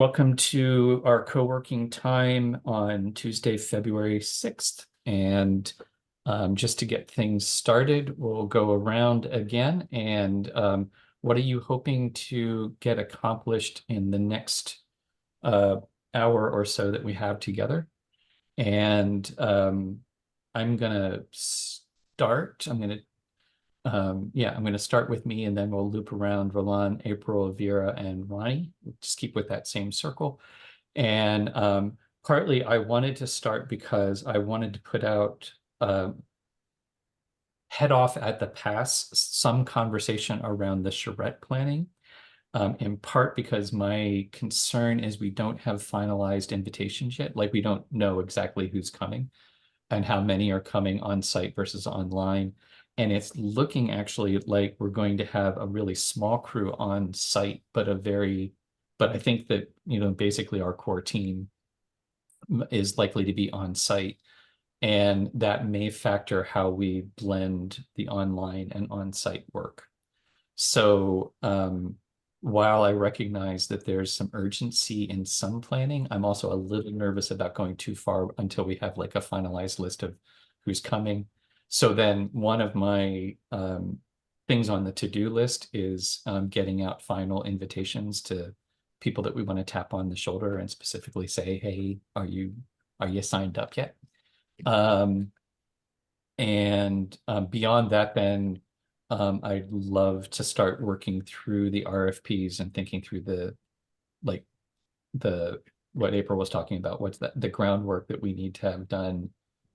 Welcome to our co-working time on Tuesday, February 6th. And just to get things started, we'll go around again. And what are you hoping to get accomplished in the next hour or so that we have together? And I'm going to start. I'm going to start with me, and then we'll loop around Roland, April, Vera, and Ronnie. We'll just keep with that same circle. And partly I wanted to start because I wanted to put out head off at the pass some conversation around the charrette planning, in part because my concern is we don't have finalized invitations yet. Like, we don't know exactly who's coming and how many are coming on site versus online. And it's looking actually like we're going to have a really small crew on site, but I think that, basically our core team is likely to be on site. And that may factor how we blend the online and on-site work. So while I recognize that there's some urgency in some planning, I'm also a little nervous about going too far until we have like a finalized list of who's coming. So then one of my things on the to-do list is getting out final invitations to people that we want to tap on the shoulder and specifically say, hey, are you signed up yet? And beyond that, then I'd love to start working through the RFPs and thinking through what April was talking about, what's the groundwork that we need to have done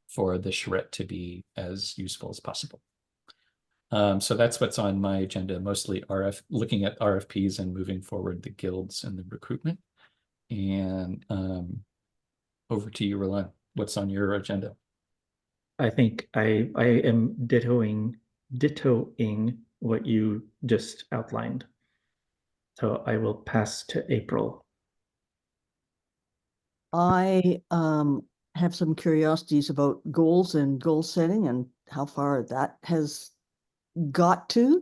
for the charrette to be as useful as possible. So that's what's on my agenda, mostly looking at RFPs and moving forward the guilds and the recruitment. And over to you, Roland. What's on your agenda? I think I am dittoing what you just outlined. So I will pass to April. I have some curiosities about goals and goal setting and how far that has got to.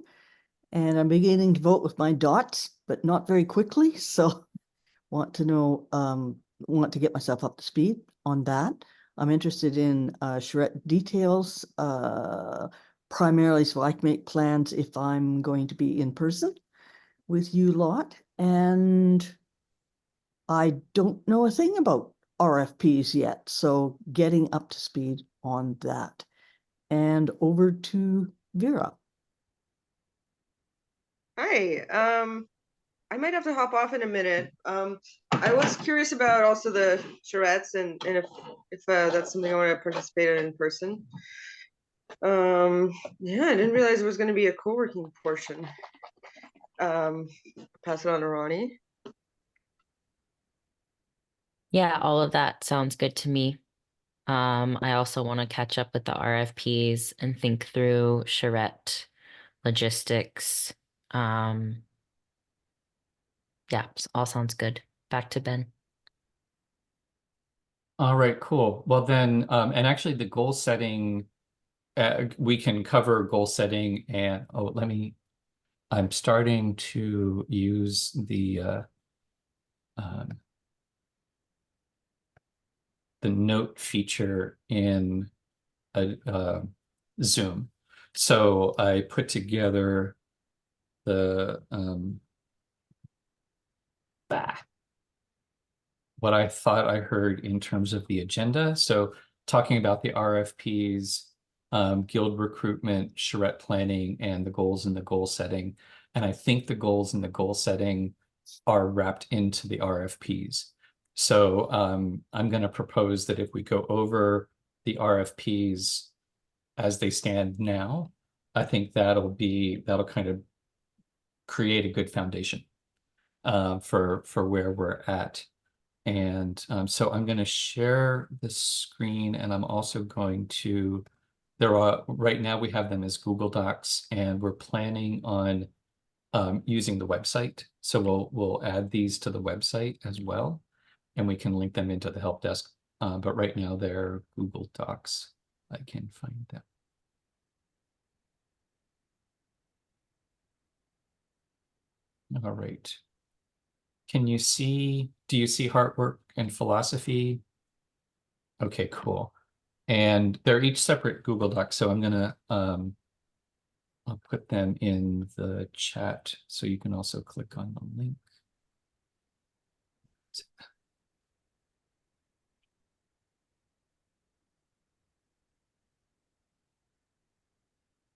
And I'm beginning to vote with my dots, but not very quickly. So want to know, want to get myself up to speed on that. I'm interested in charrette details, primarily so I can make plans if I'm going to be in person with you lot. And I don't know a thing about RFPs yet, so getting up to speed on that. And over to Vera. Hi, I might have to hop off in a minute. I was curious about also the charrettes and if that's something I want to participate in person. Yeah, I didn't realize there was going to be a co-working portion. Pass it on to Ronnie. Yeah, all of that sounds good to me. I also want to catch up with the RFPs and think through charrette logistics. Yeah, all sounds good. Back to Ben. All right, cool. Well then, and actually the goal setting, we can cover goal setting and, I'm starting to use the note feature in Zoom. So I put together the what I thought I heard in terms of the agenda. So talking about the RFPs, guild recruitment, charrette planning, and the goals and the goal setting. And I think the goals and the goal setting are wrapped into the RFPs. So I'm going to propose that if we go over the RFPs as they stand now, I think that'll kind of create a good foundation for where we're at. And so I'm going to share the screen, and I'm also going to, right now we have them as Google Docs, and we're planning on using the website. So we'll add these to the website as well, and we can link them into the help desk. But right now they're Google Docs. I can find them. All right. can you see, do you see heart work and philosophy? Okay, cool. And they're each separate Google Docs, so I'm gonna I'll put them in the chat so you can also click on the link.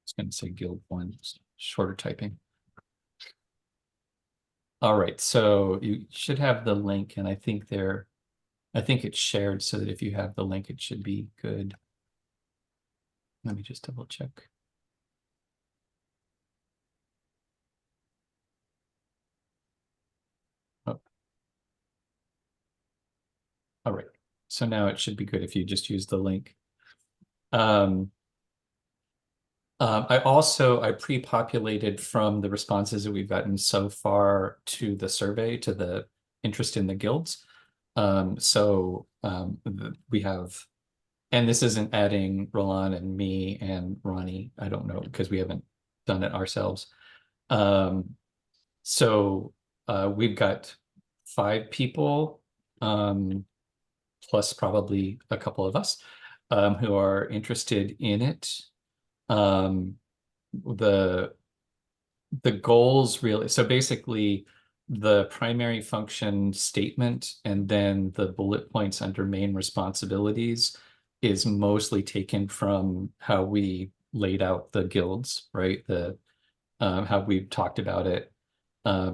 It's going to say Guild 1, shorter typing. All right, so you should have the link, and I think it's shared so that if you have the link, it should be good. Let me just double check. Oh. All right, so now it should be good if you just use the link. I pre-populated from the responses that we've gotten so far to the survey, to the interest in the guilds. We have, and this isn't adding Roland and me and Ronnie, I don't know, because we haven't done it ourselves. We've got 5 people, plus probably a couple of us, who are interested in it. The goals really, so basically the primary function statement and then the bullet points under main responsibilities is mostly taken from how we laid out the guilds, right? How we've talked about it.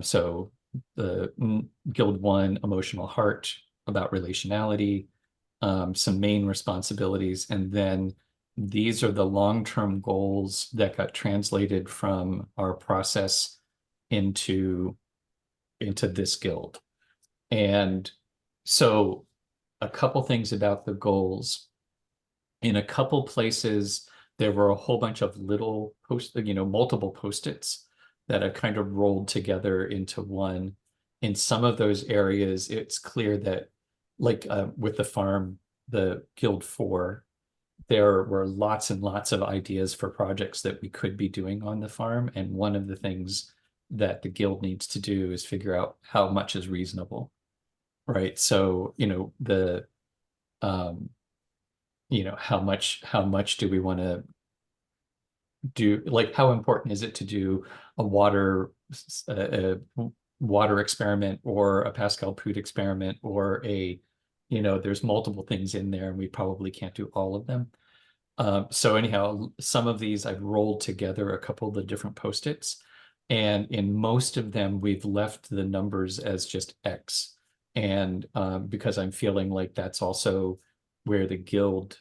So the Guild 1, emotional heart, about relationality, some main responsibilities, and then these are the long-term goals that got translated from our process into this guild. And so a couple things about the goals. In a couple places, there were a whole bunch of little multiple Post-its that are kind of rolled together into one. In some of those areas, it's clear that, like with the farm, the Guild 4, there were lots and lots of ideas for projects that we could be doing on the farm. And one of the things that the guild needs to do is figure out how much is reasonable, right? So, how much do we want to do? Like, how important is it to do a water experiment or a Pascal Prout experiment or there's multiple things in there and we probably can't do all of them. So anyhow, some of these I've rolled together a couple of the different Post-its, and in most of them we've left the numbers as just X. And because I'm feeling like that's also where the guild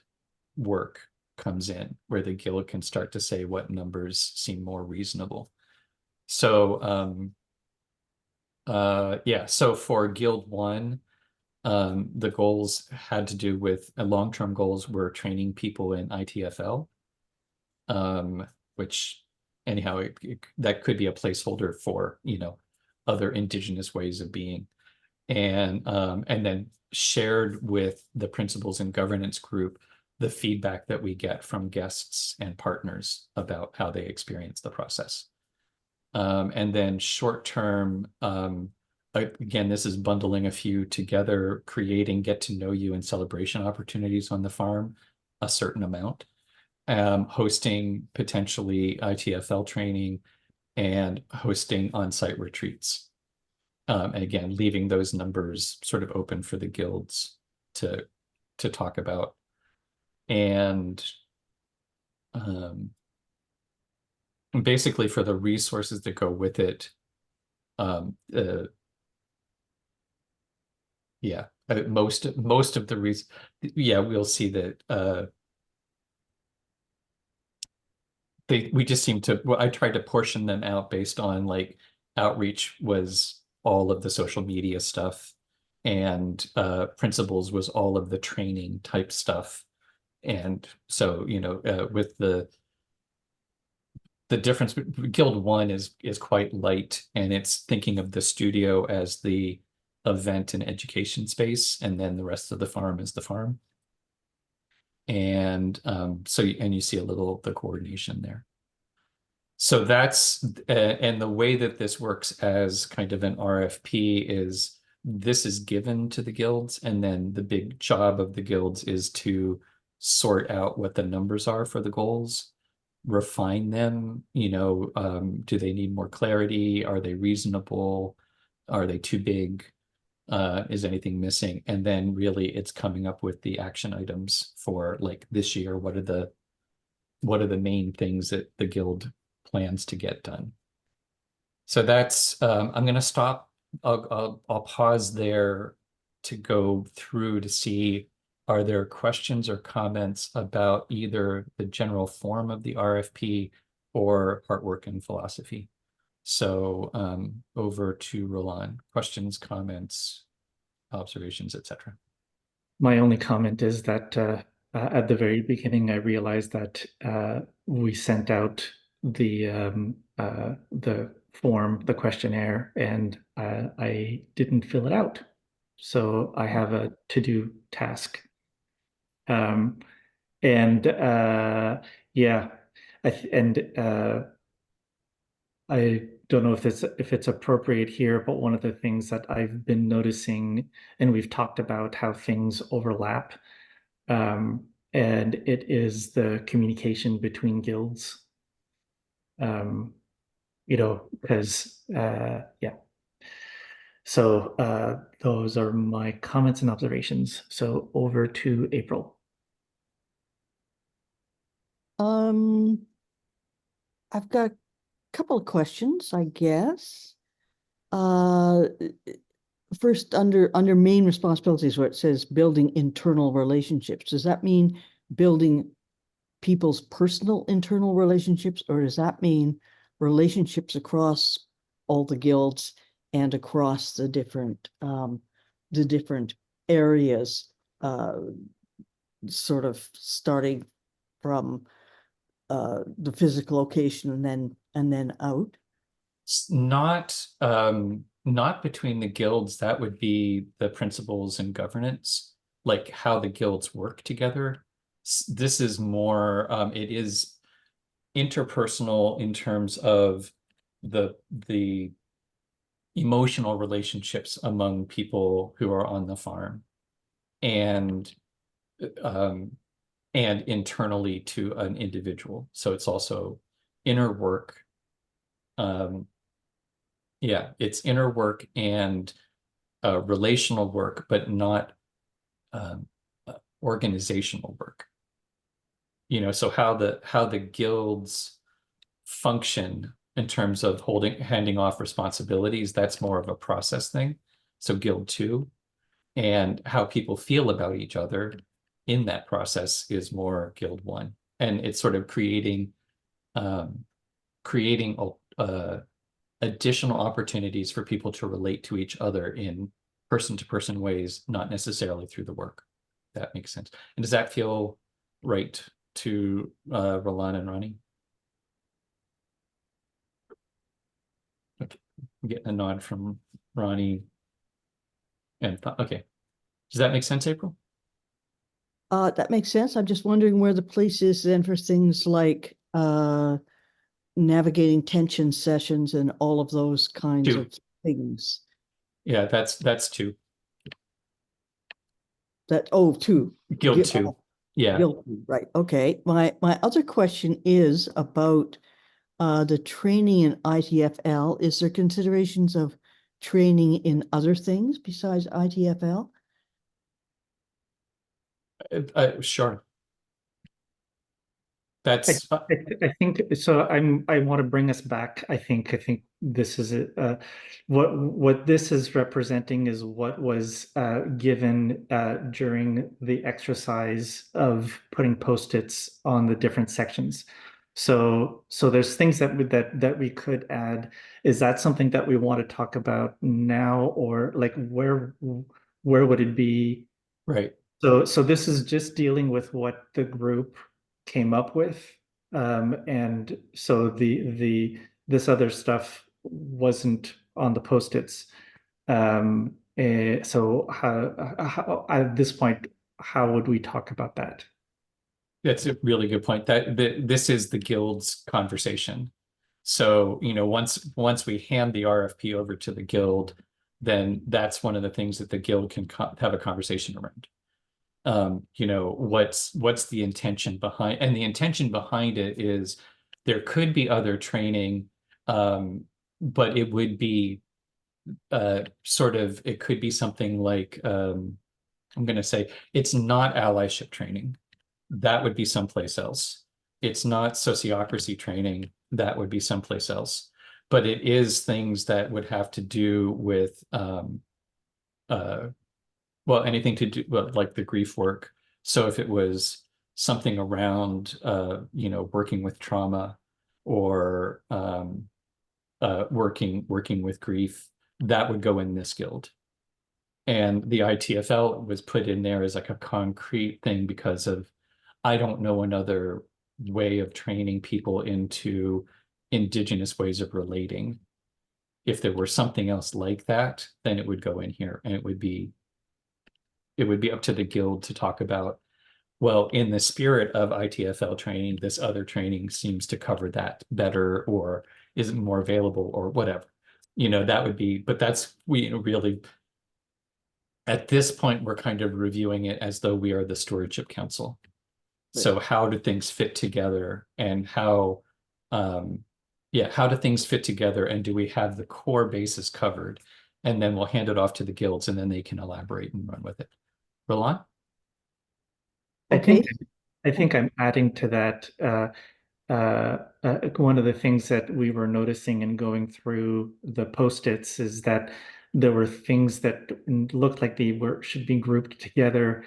work comes in, where the guild can start to say what numbers seem more reasonable. So so for Guild 1, the goals had to do with long-term goals were training people in ITFL, which anyhow, that could be a placeholder for, other indigenous ways of being. And then shared with the principals and governance group the feedback that we get from guests and partners about how they experience the process. And then short-term, again, this is bundling a few together, creating get to know you and celebration opportunities on the farm, a certain amount, hosting potentially ITFL training, and hosting on-site retreats. And again, leaving those numbers sort of open for the guilds to talk about. And basically for the resources that go with it, most of the reasons, we'll see that we just seem to, I tried to portion them out based on, like, outreach was all of the social media stuff, and principles was all of the training type stuff. And so, with the difference, Guild 1 is quite light, and it's thinking of the studio as the event and education space, and then the rest of the farm is the farm. And and you see a little of the coordination there. So that's, and the way that this works as kind of an RFP is this is given to the guilds, and then the big job of the guilds is to sort out what the numbers are for the goals, refine them, do they need more clarity? Are they reasonable? Are they too big? Is anything missing? And then really it's coming up with the action items for like this year. What are the main things that the guild plans to get done? So that's, I'm going to stop. I'll pause there to go through to see, are there questions or comments about either the general form of the RFP or artwork and philosophy? So over to Roland. Questions, comments, observations, etc. My only comment is that at the very beginning, I realized that we sent out the form, the questionnaire, and I didn't fill it out. So I have a to-do task. And yeah, I don't know if it's appropriate here, but one of the things that I've been noticing, and we've talked about how things overlap, and it is the communication between guilds. Because yeah. So those are my comments and observations. So over to April. I've got a couple of questions, I guess. First, under main responsibilities, where it says building internal relationships, does that mean building people's personal internal relationships, or does that mean relationships across all the guilds and across the different areas, sort of starting from the physical location and then out? It's not between the guilds. That would be the principles and governance, like how the guilds work together. This is more, it is interpersonal in terms of the emotional relationships among people who are on the farm, and internally to an individual. So it's also inner work. Yeah, it's inner work and relational work, but not organizational work. So how the guilds function in terms of handing off responsibilities, that's more of a process thing. So Guild 2, and how people feel about each other in that process is more Guild 1. And it's sort of creating additional opportunities for people to relate to each other in person-to-person ways, not necessarily through the work. That makes sense. And does that feel right to Roland and Ronnie? Okay, I'm getting a nod from Ronnie. And okay, does that make sense, April? That makes sense. I'm just wondering where the place is then for things like navigating tension sessions and all of those kinds 2. of things. Yeah, that's 2. Two. Guild 2. Yeah. Guild 2, right. Okay. My other question is about the training in ITFL. Is there considerations of training in other things besides ITFL? Sure. That's I think so. I want to bring us back. I think this is what this is representing is what was given during the exercise of putting post-its on the different sections. So there's things that we could add. Is that something that we want to talk about now, or like where would it be? right. So this is just dealing with what the group came up with. And so this other stuff wasn't on the post-its. So how at this point, how would we talk about that? That's a really good point. This is the guild's conversation. So, once we hand the RFP over to the guild, then that's one of the things that the guild can have a conversation around. What's the intention behind, and the intention behind it is there could be other training, but it would be it could be something like, I'm going to say it's not allyship training. That would be someplace else. It's not sociocracy training. That would be someplace else. But it is things that would have to do with, anything to do, like the grief work. So if it was something around, working with trauma, or working with grief, that would go in this guild. And the ITFL was put in there as like a concrete thing because of, I don't know another way of training people into Indigenous ways of relating. If there were something else like that, then it would go in here, and it would be up to the guild to talk about, well, in the spirit of ITFL training, this other training seems to cover that better, or isn't more available, or whatever. That would be, but that's, we really, at this point, we're kind of reviewing it as though we are the stewardship council. So how do things fit together, and how do things fit together, and do we have the core basis covered? And then we'll hand it off to the guilds, and then they can elaborate and run with it. Roland? Okay. I think I'm adding to that. One of the things that we were noticing in going through the post-its is that there were things that looked like they should be grouped together.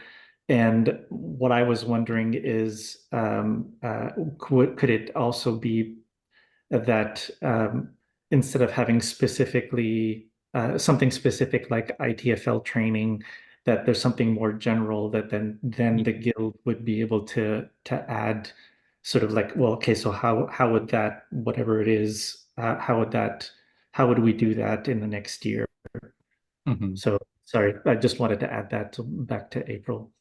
And what I was wondering is, could it also be that instead of having specifically something specific like ITFL training, that there's something more general that then the guild would be able to add, sort of like, well, okay, so how would that, whatever it is, how would we do that in the next year? Mhm. So sorry, I just wanted to add that back to April.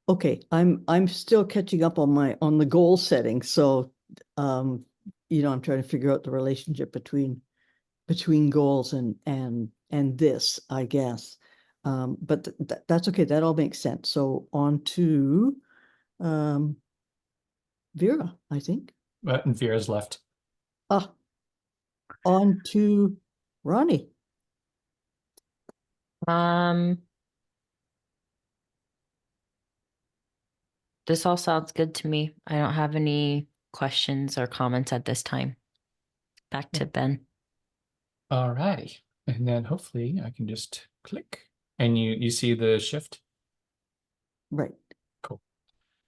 Okay, I'm still catching up on the goal setting. So, I'm trying to figure out the relationship between goals and this, I guess. But that's okay. That all makes sense. So on to Vera, I think. And Vera's left. On to Ronnie. This all sounds good to me. I don't have any questions or comments at this time. Back to Ben. All righty. And then hopefully I can just click, and you see the shift. Right. Cool.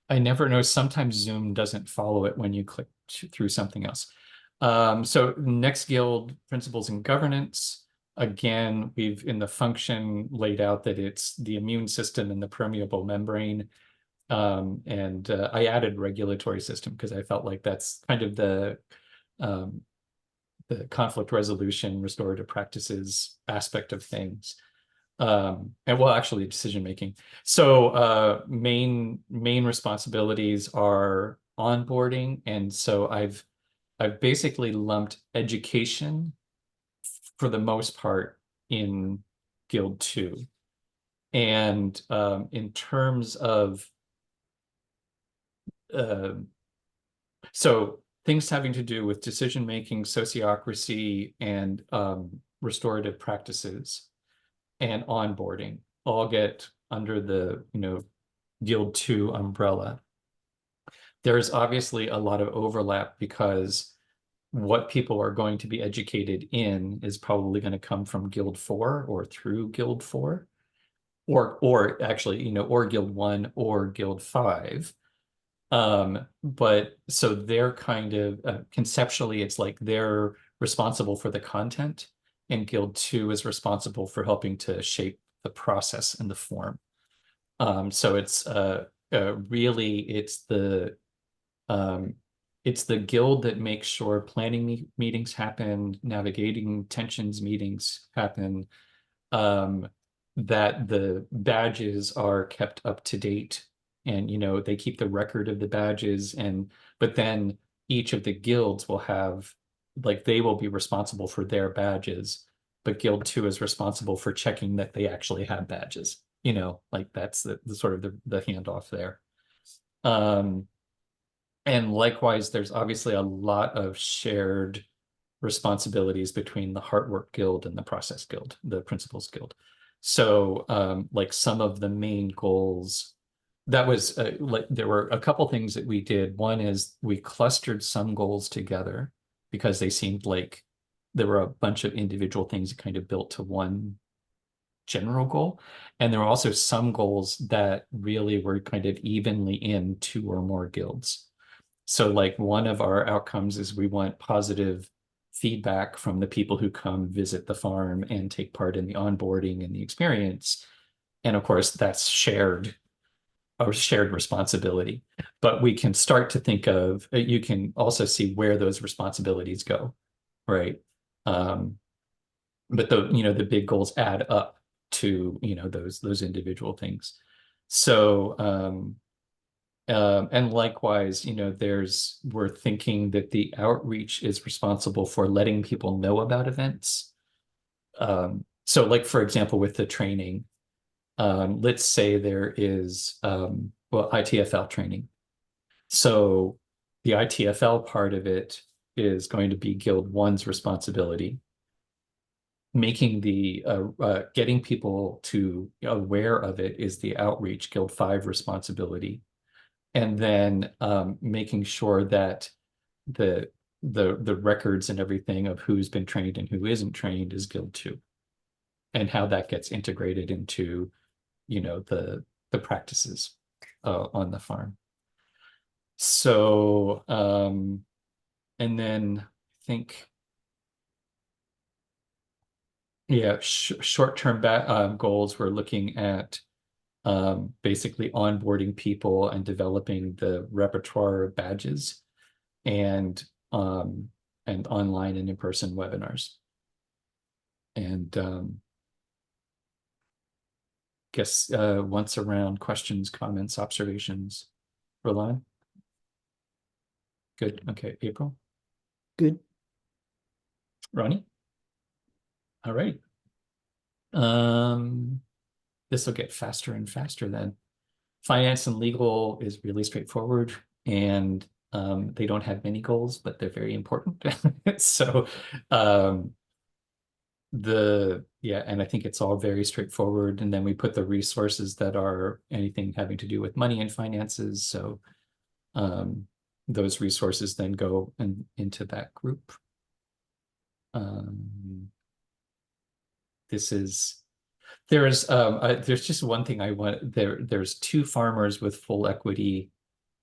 I never know. Sometimes Zoom doesn't follow it when you click through something else. So next guild, principles and governance. Again, we've in the function laid out that it's the immune system and the permeable membrane. And I added regulatory system because I felt like that's kind of the conflict resolution, restorative practices aspect of things. And well, actually decision making. So main responsibilities are onboarding. And so I've basically lumped education for the most part in Guild 2. And in terms of so things having to do with decision making, sociocracy, and restorative practices and onboarding all get under the Guild 2 umbrella. There's obviously a lot of overlap because what people are going to be educated in is probably going to come from Guild 4 or through Guild 4, or actually, or Guild 1 or Guild 5. But so they're kind of conceptually, it's like they're responsible for the content, and Guild 2 is responsible for helping to shape the process and the form. So it's really it's the guild that makes sure planning meetings happen, navigating tensions meetings happen, that the badges are kept up to date, and they keep the record of the badges, but then each of the guilds will have like they will be responsible for their badges, but Guild 2 is responsible for checking that they actually have badges. You know, like that's the sort of the handoff there. And likewise, there's obviously a lot of shared responsibilities between the Heartwork Guild and the Process Guild, the Principals Guild. So like some of the main goals, that was like there were a couple things that we did. One is we clustered some goals together because they seemed like there were a bunch of individual things that kind of built to one general goal. And there were also some goals that really were kind of evenly in 2 or more guilds. So like one of our outcomes is we want positive feedback from the people who come visit the farm and take part in the onboarding and the experience. And of course, that's a shared responsibility. But we can start to think of, you can also see where those responsibilities go, right? But the big goals add up to, those individual things. So, and likewise, we're thinking that the outreach is responsible for letting people know about events. So like, for example, with the training, let's say there is, ITFL training. So the ITFL part of it is going to be Guild 1's responsibility. Making getting people to aware of it is the outreach Guild 5 responsibility. And then making sure that the records and everything of who's been trained and who isn't trained is Guild 2, and how that gets integrated into the practices on the farm. So and then I think short-term goals, we're looking at basically onboarding people and developing the repertoire of badges, and online and in-person webinars. And guess once around questions, comments, observations. Roland? Good. Okay. April? Good. Ronnie? All right. This will get faster and faster then. Finance and legal is really straightforward, and they don't have many goals, but they're very important. So and I think it's all very straightforward. And then we put the resources that are anything having to do with money and finances. So those resources then go into that group. There's just one thing I want there's 2 farmers with full equity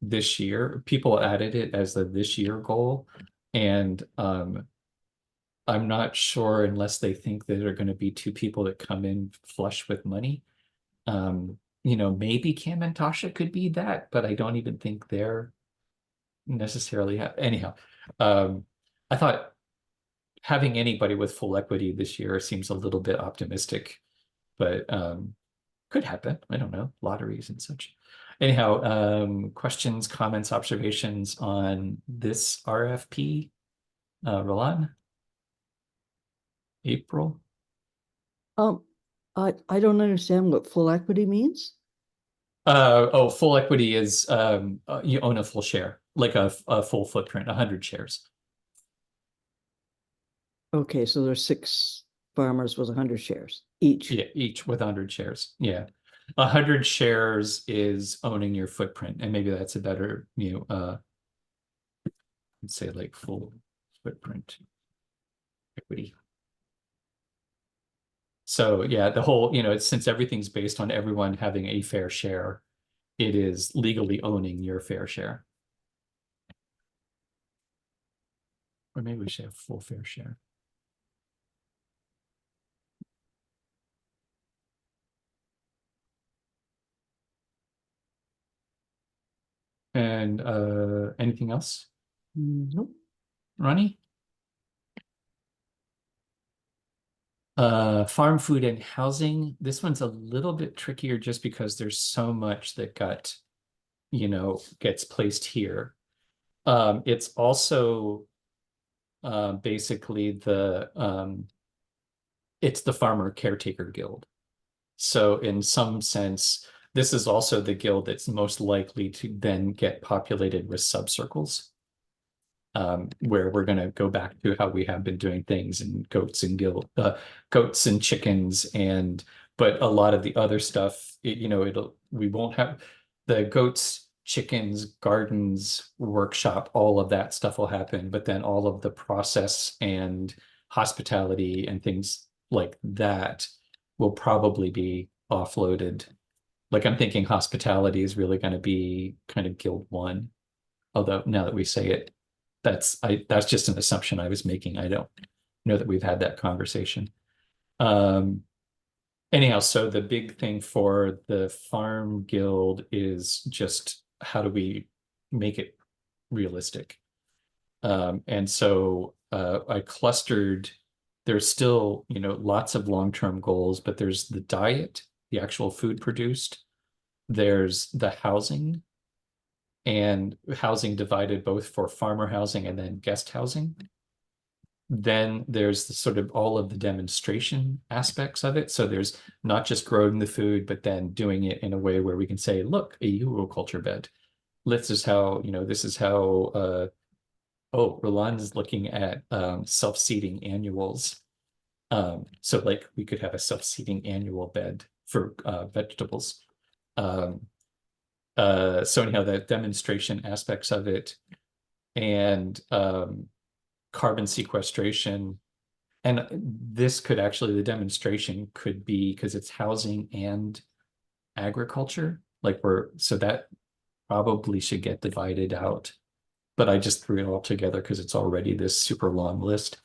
this year. People added it as the this year goal, and I'm not sure, unless they think that there are going to be 2 people that come in flush with money. Maybe Cam and Tasha could be that, but I don't even think they're necessarily anyhow. I thought having anybody with full equity this year seems a little bit optimistic, but could happen. I don't know, lotteries and such. Anyhow, questions, comments, observations on this RFP? Roland? April? I don't understand what full equity means. Full equity is you own a full share, like a full footprint, 100 shares. Okay, so there's 6 farmers with 100 shares each. Yeah, each with 100 shares. Yeah. 100 shares is owning your footprint, and maybe that's a better, let's say like full footprint equity. So yeah, the whole, since everything's based on everyone having a fair share, it is legally owning your fair share. Or maybe we should have full fair share. And anything else? Nope. Ronnie? Farm food and housing. This one's a little bit trickier just because there's so much that gets placed here. It's also basically it's the Farmer Caretaker Guild. So in some sense, this is also the guild that's most likely to then get populated with subcircles, where we're going to go back to how we have been doing things in goats and chickens, but a lot of the other stuff, we won't have the goats, chickens, gardens, workshop, all of that stuff will happen, but then all of the process and hospitality and things like that will probably be offloaded. Like I'm thinking hospitality is really going to be kind of Guild 1. Although now that we say it, that's just an assumption I was making. I don't know that we've had that conversation. Anyhow, so the big thing for the Farm Guild is just how do we make it realistic? And so I clustered, there's still, lots of long-term goals, but there's the diet, the actual food produced. There's the housing, and housing divided both for farmer housing and then guest housing. Then there's the sort of all of the demonstration aspects of it. So there's not just growing the food, but then doing it in a way where we can say, look, a Euroculture bed. This is how, Roland is looking at self-seeding annuals. So like we could have a self-seeding annual bed for vegetables. So anyhow, the demonstration aspects of it and carbon sequestration. And this could actually, the demonstration could be because it's housing and agriculture. So that probably should get divided out. But I just threw it all together because it's already this super long list.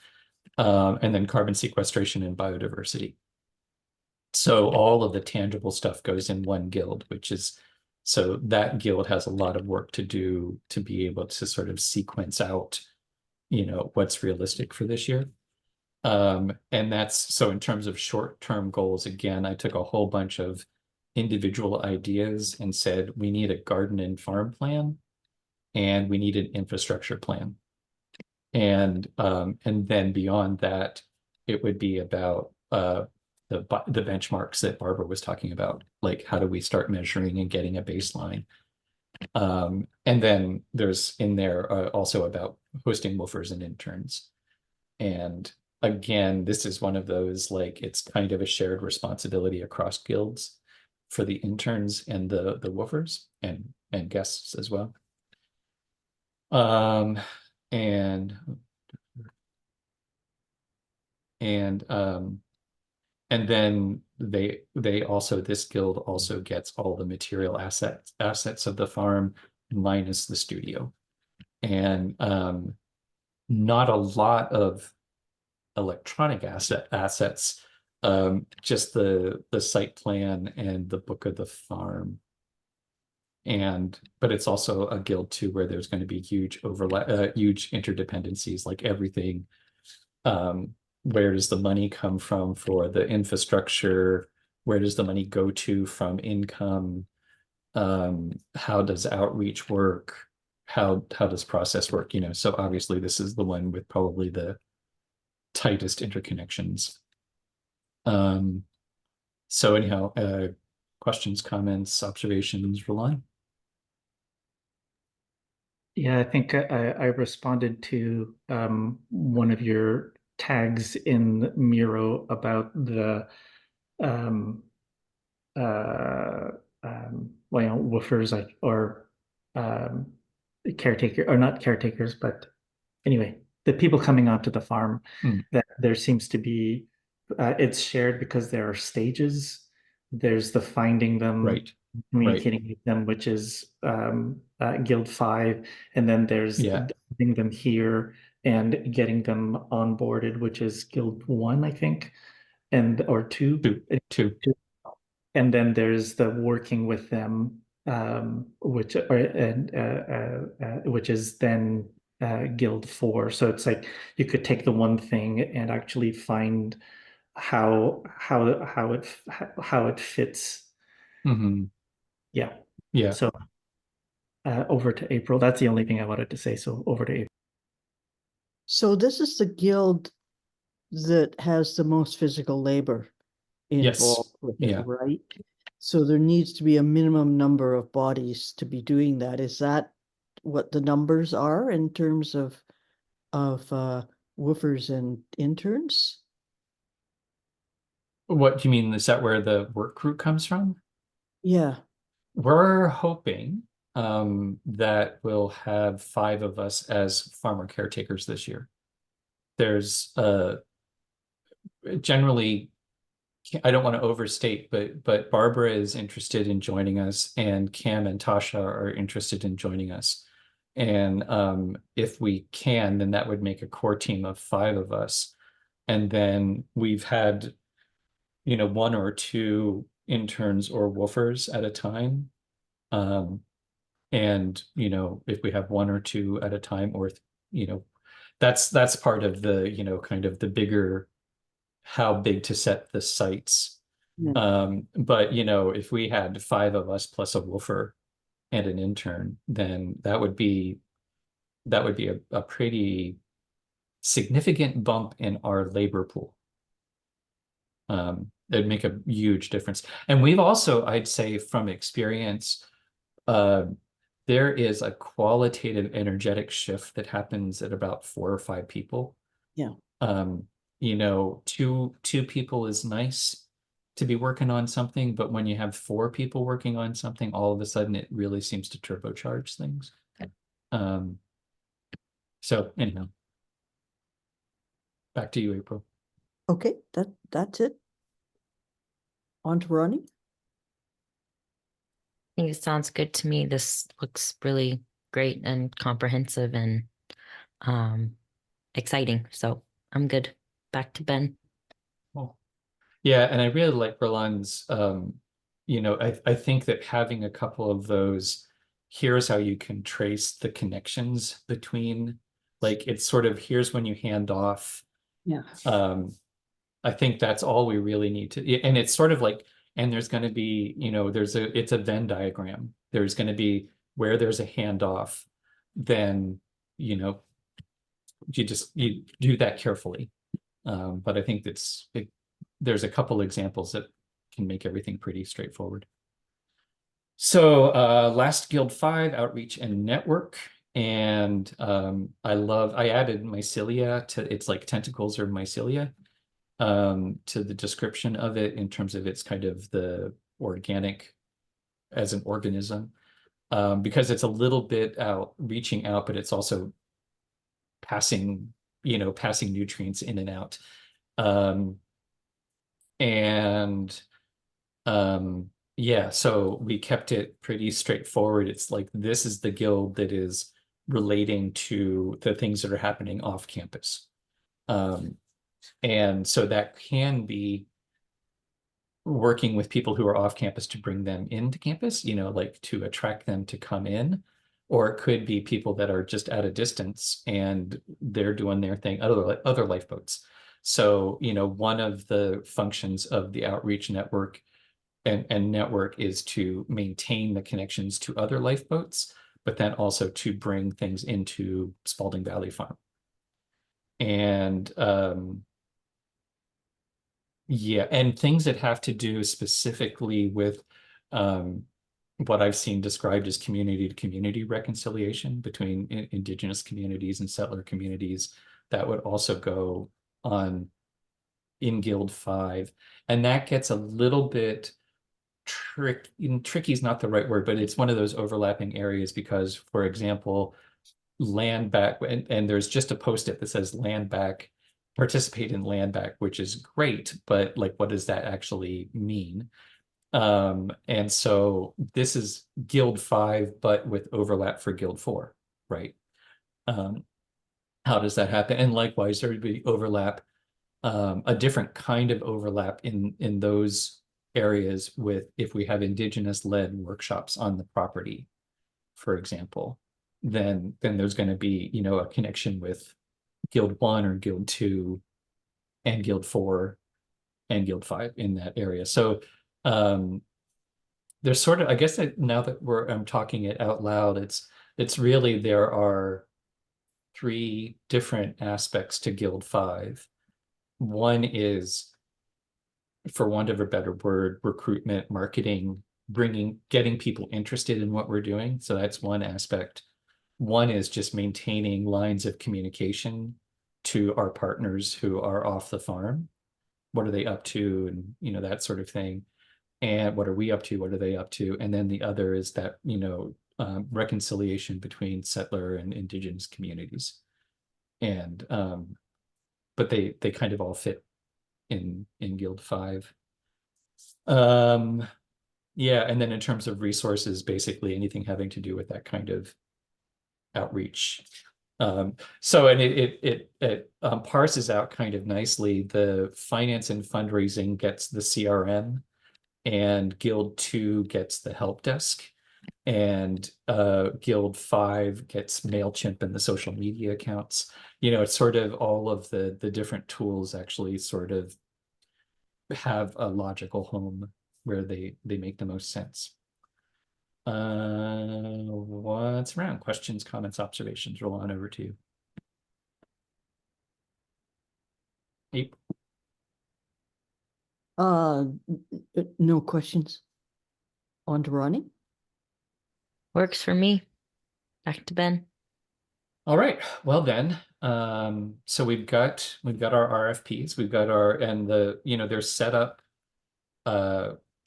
And then carbon sequestration and biodiversity. So all of the tangible stuff goes in one guild, so that guild has a lot of work to do to be able to sort of sequence out, what's realistic for this year. And so in terms of short-term goals, again, I took a whole bunch of individual ideas and said, we need a garden and farm plan, and we need an infrastructure plan. And then beyond that, it would be about the benchmarks that Barbara was talking about, like how do we start measuring and getting a baseline. And then there's in there also about hosting woofers and interns. And again, this is one of those, like, it's kind of a shared responsibility across guilds for the interns and the woofers and guests as well. And then this guild also gets all the material assets of the farm minus the studio. And not a lot of electronic assets, just the site plan and the book of the farm. But it's also a guild too, where there's going to be huge overlap, huge interdependencies, like everything. Where does the money come from for the infrastructure? Where does the money go to from income? How does outreach work? How does process work? So obviously this is the one with probably the tightest interconnections. So anyhow, questions, comments, observations, Roland? Yeah, I think I responded to one of your tags in Miro about the woofers or caretaker, or not caretakers, but anyway, the people coming onto the farm. That there seems to be it's shared because there are stages. There's the finding them, right, communicating with them, which is Guild 5, and then there's getting them here and getting them onboarded, which is Guild 1, I think, or 2. And then there's the working with them, which is then Guild 4. So it's like you could take the one thing and actually find how it fits. Yeah. So over to April. That's the only thing I wanted to say. So over to April. So this is the guild that has the most physical labor Yes, involved with it, yeah. right? So there needs to be a minimum number of bodies to be doing that. Is that what the numbers are in terms of woofers and interns? What do you mean? Is that where the work group comes from? Yeah, We're hoping that we'll have 5 of us as farmer caretakers this year. There's generally, I don't want to overstate, but Barbara is interested in joining us, and Cam and Tasha are interested in joining us. And if we can, then that would make a core team of 5 of us. And then we've had, 1 or 2 interns or woofers at a time. And if we have 1 or 2 at a time, or that's part of the kind of the bigger how big to set the sites. yeah. But if we had 5 of us plus a woofer and an intern, then that would be a pretty significant bump in our labor pool. It'd make a huge difference. And we've also, I'd say from experience, there is a qualitative energetic shift that happens at about 4 or 5 people. Yeah. Two people is nice to be working on something, but when you have 4 people working on something, all of a sudden it really seems to turbocharge things. So anyhow, back to you, April. Okay, that's it. On to Ronnie. I think it sounds good to me. This looks really great and comprehensive and exciting. So I'm good. Back to Ben. Well, yeah, and I really like Berlin's, I think that having a couple of those, here's how you can trace the connections between, like, it's sort of, here's when you hand off. Yeah. I think that's all we really need to, and it's sort of like, and there's going to be, it's a Venn diagram. There's going to be where there's a handoff, then, you do that carefully. But I think there's a couple examples that can make everything pretty straightforward. So last Guild 5, outreach and network. And I added mycelia to, it's like tentacles or mycelia, to the description of it in terms of its kind of the organic as an organism, because it's a little bit reaching out, but it's also passing nutrients in and out. Yeah, so we kept it pretty straightforward. It's like, this is the guild that is relating to the things that are happening off campus. And so that can be working with people who are off campus to bring them into campus, like to attract them to come in, or it could be people that are just at a distance and they're doing their thing, other lifeboats. So, one of the functions of the outreach network and network is to maintain the connections to other lifeboats, but then also to bring things into Spalding Valley Farm. And yeah, and things that have to do specifically with what I've seen described as community to community reconciliation between indigenous communities and settler communities, that would also go on in Guild 5. And that gets a little bit tricky is not the right word, but it's one of those overlapping areas because, for example, land back, and there's just a post-it that says land back, participate in land back, which is great, but like, what does that actually mean? And so this is Guild 5, but with overlap for Guild 4, right? How does that happen? And likewise, there would be overlap, a different kind of overlap in those areas with, if we have indigenous led workshops on the property, for example, then there's going to be, a connection with Guild 1 or Guild 2 and Guild 4 and Guild 5 in that area. So there's sort of, I guess that now that I'm talking it out loud, it's really, there are three different aspects to Guild 5. One is, for want of a better word, recruitment, marketing, getting people interested in what we're doing. So that's one aspect. One is just maintaining lines of communication to our partners who are off the farm. What are they up to, and that sort of thing. And what are we up to? What are they up to? And then the other is that, reconciliation between settler and indigenous communities. And but they kind of all fit in Guild 5. Yeah, and then in terms of resources, basically anything having to do with that kind of outreach. So, and it parses out kind of nicely. The finance and fundraising gets the CRM, and Guild 2 gets the help desk, and Guild 5 gets MailChimp and the social media accounts. It's sort of all of the different tools actually sort of have a logical home where they make the most sense. What's around? Questions, comments, observations? Roll on over to you. Yep. No questions. On to Ronnie. Works for me. Back to Ben. All right. Well then, so we've got our RFPs. We've got they're set up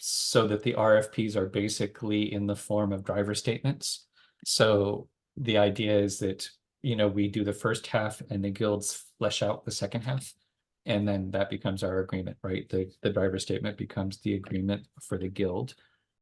so that the RFPs are basically in the form of driver statements. So the idea is that, we do the first half and the guilds flesh out the second half. And then that becomes our agreement, right? The driver statement becomes the agreement for the guild.